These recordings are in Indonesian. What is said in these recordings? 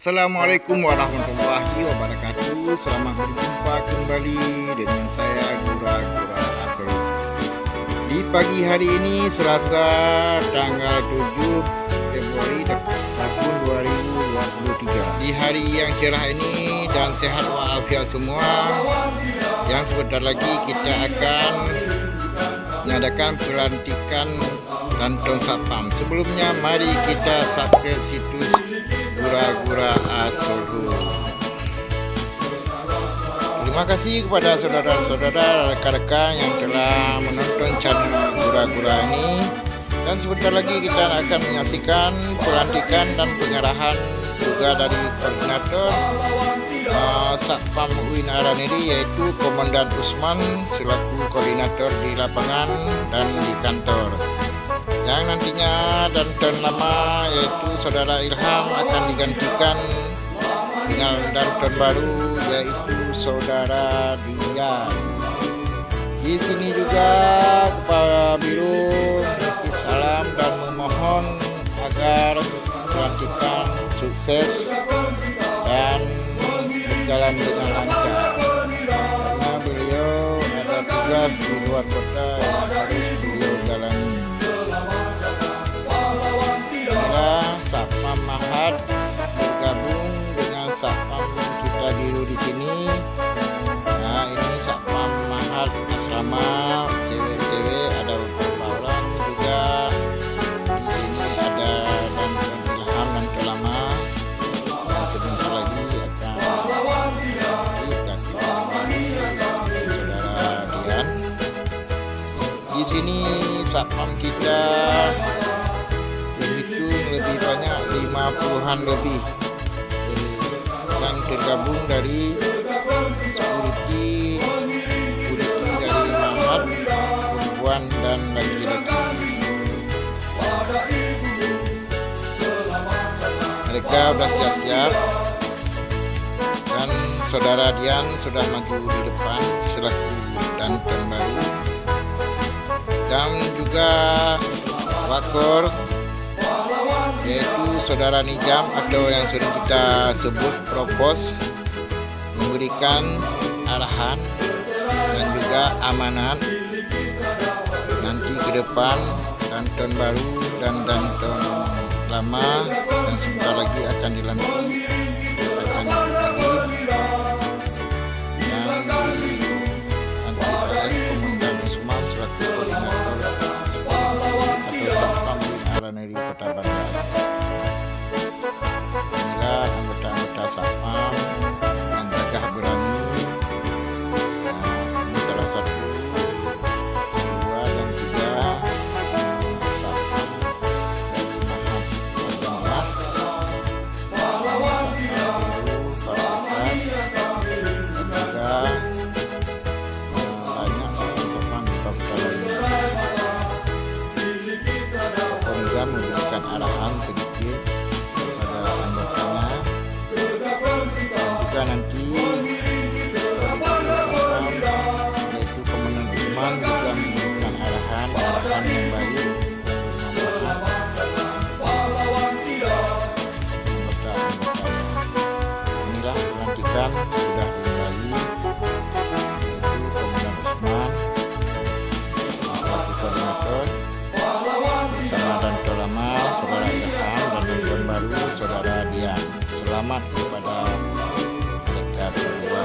Assalamualaikum warahmatullahi wabarakatuh. Selamat berjumpa kembali dengan saya Gura-Gura Asal. Di pagi hari ini Selasa tanggal 7 Februari tahun 2023. Di hari yang cerah ini dan sehat walafiat semua, yang sebentar lagi kita akan mengadakan pelantikan Lantun Satpam. Sebelumnya mari kita subscribe situs Gura-Gura Asal. Terima kasih kepada saudara-saudara, rekan-rekan yang telah menonton channel Gura-Gura ini. Dan sebentar lagi kita akan menyaksikan pelantikan dan pengarahan juga dari koordinator Satpam UIN Araniri, yaitu Komandan Usman selaku koordinator di lapangan dan di kantor. Yang nantinya dan turn lama yaitu saudara Ilham akan digantikan dengan dan turn baru yaitu saudara Dian. Di sini juga Kepala Biro menitip salam dan memohon agar pelantikan sukses dan berjalan dengan lancar, karena beliau ada tugas di luar kota yang harus beliau jalani. Satpam Mahat bergabung dengan Satpam kita biru di sini. Nah, ini Satpam Mahat asrama cewek-cewek, ada beberapa orang juga. Di sini ada dan Ilham dan Kelama. Sebentar lagi akan digantikan saudara Dian. Di sini Satpam kita lebih banyak 50-an lebih yang tergabung dari security dari Mahat, perempuan dan laki-laki. Mereka sudah siap-siap dan saudara Dian sudah maju di depan selaku danton baru, dan juga wakor yaitu saudara Nijam atau yang sering kita sebut Propos, memberikan arahan dan juga amanat nanti ke depan danton baru dan danton lama yang sebentar lagi akan dilantik, akan dipilih dan nanti oleh Komandan Usman selaku koordinator atau Satpam Araniri Kota Bandar. Inilah anggota-anggota Satpam yang gagah berani. Ini salah satu, dua dan tiga Satpam dari Mahat Wajah, Satpam Biru Fakultas, dan juga banyak Satpam di Kota lainnya. Polda memberikan arahan sedikit kepada anggotanya, dan juga nanti yaitu Komandan Usman juga memberikan arahan yang baik anggota-anggotanya. Inilah pelantikan sudah dimulai, yaitu Komandan Usman selaku koordinator bersama danton lama saudara Ilham dan danton baru saudara Dian. Selamat kepada mereka berdua.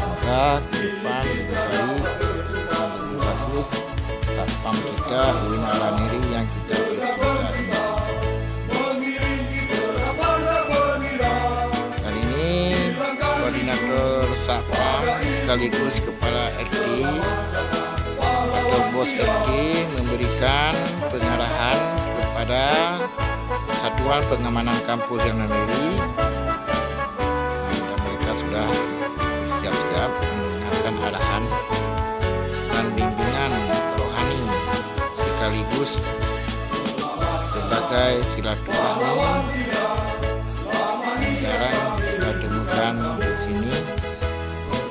Semoga ke depan lebih baik dan lebih bagus Satpam kita UIN Araniri yang kita bercintai. Kali ini koordinator Satpam sekaligus kepala RT atau bos RT memberikan pengarahan kepada Satuan Pengamanan Kampus yang Araniri, dan mereka sudah siap-siap mendengarkan arahan dan bimbingan rohani sekaligus sebagai silaturahmi yang jarang kita temukan di sini.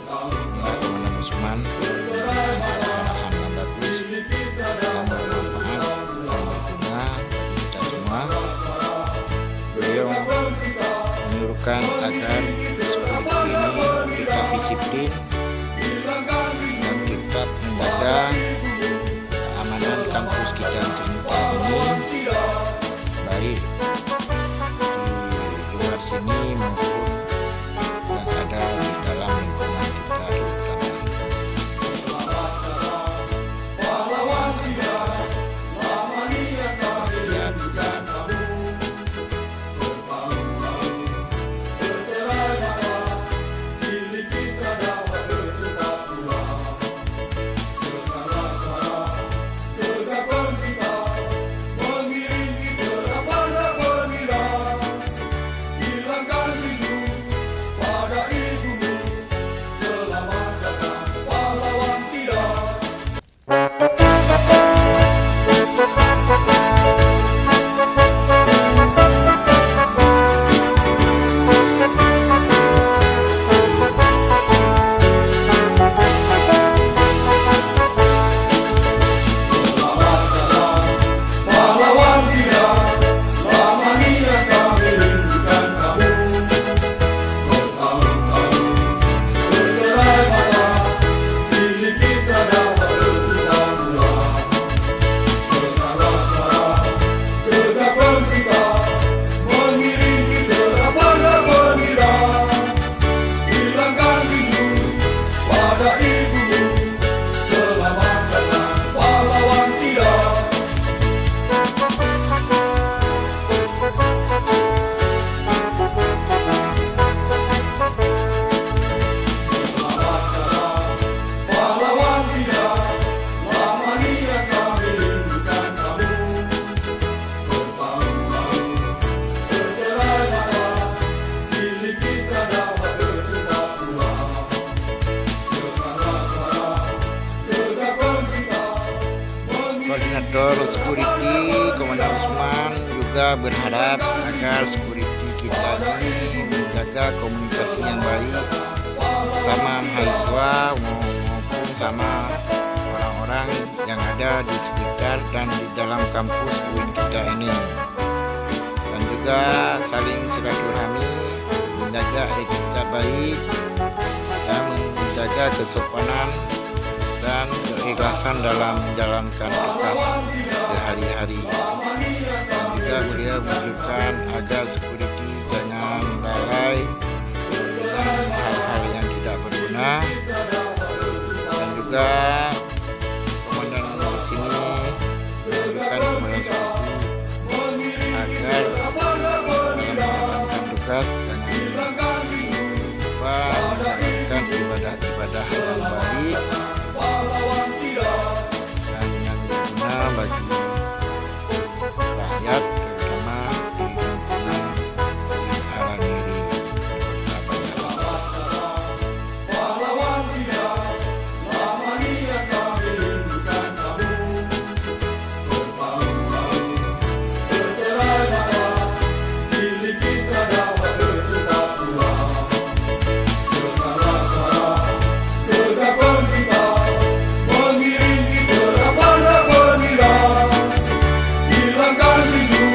Inilah Komandan Usman memberikan arahan yang bagus yang bermanfaat dan berguna bagi kita semua. Beliau menyuruh mengusulkan agar seperti ini tetap disiplin dan tetap menjaga keamanan kampus kita Trinita ini, baik di luar sini maupun yang ada di dalam lingkungan kita Koordinator security Komandan Usman juga berharap agar security kita ini menjaga komunikasi yang baik sama mahasiswa maupun sama orang-orang yang ada di sekitar dan di dalam kampus UIN kita ini, dan juga saling silaturahmi, menjaga etika baik dan menjaga kesopanan dan keikhlasan dalam menjalankan tugas sehari-hari. Dan juga beliau menunjukkan agar security jangan lalai dengan hal-hal yang tidak berguna, dan juga komandan di sini menunjukkan kepada security agar dalam menjalankan tugas jangan lupa menjalankan ibadah-ibadah yang baik dan yang berguna bagi rakyat, terutama di lingkungan UIN Araniri Kota Hilangkan rindu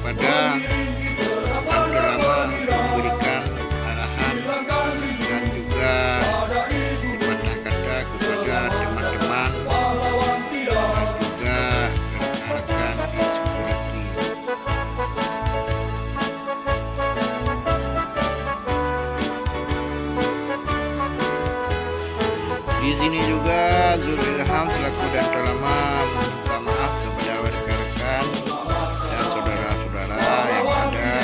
kepada yang telah memberikan arahan dan juga sepatah kata kepada teman-teman dan juga rekan-rekan di security. Di sini juga Zul Ilham selaku dan terlama meminta maaf kepada rekan-rekan dan saudara-saudara yang ada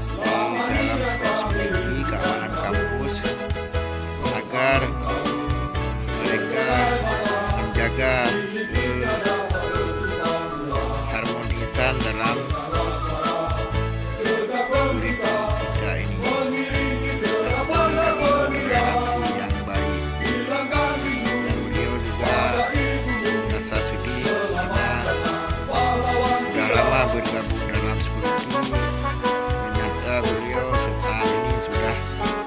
di dalam security keamanan kampus agar mereka menjaga harmonisan dalam security kita ini dan komunikasi toleransi yang baik. Dan beliau juga merasa sedih karena sudah lama bergabung dalam security. Ternyata beliau saat ini sudah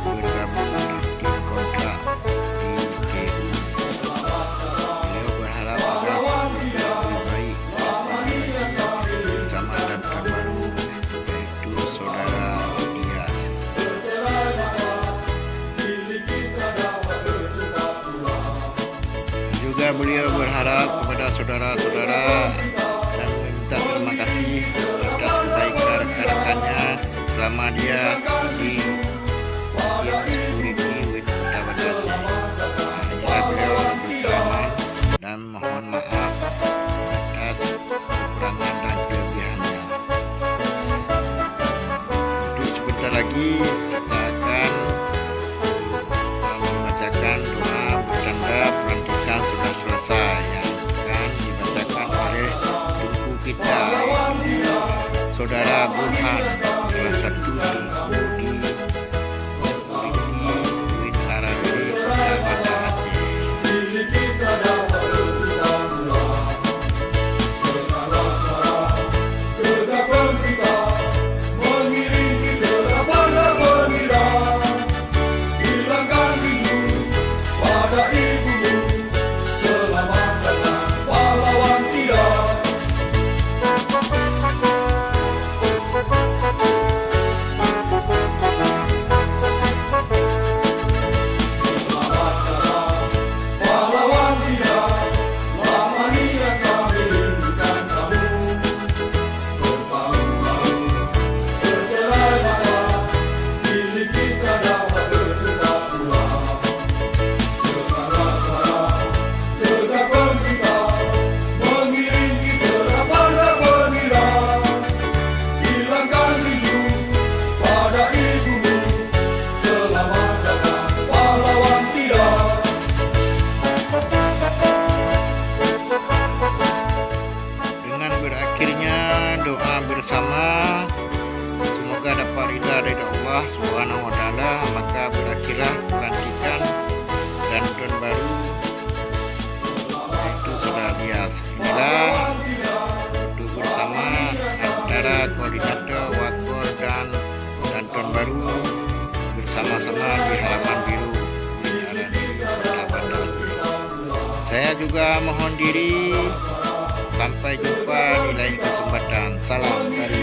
bergabung di tim kontrak di TU. Beliau berharap agar lebih baik bersama dan terbaru yaitu saudara Dias. Juga beliau berharap kepada saudara-saudara dan meminta terima kasih atas kebaikan rekan-rekannya selama dia di tim security with Kota Bajajnya. Hanyalah beliau berselamat dan mohon maaf atas kekurangan dan kelebihannya. Untuk sebentar lagi kita akan membacakan doa bertanda pelantikan sudah selesai yang akan dibacakan oleh tunku kita yaitu saudara Burhan, salah satu tunku di security Win Harari Kota Banda Aceh. Dengan berakhirnya doa bersama, semoga dapat ridha dari Allah Subhanahu wa Ta'ala, maka berakhirlah pelantikan dan tahun baru yaitu saudara Dias. Inilah foto bersama antara koordinator Wakor dan tahun baru bersama-sama di halaman biru Win Harari Kota Banda Aceh. Saya juga mohon diri. Sampai jumpa di lain kesempatan. Salam dari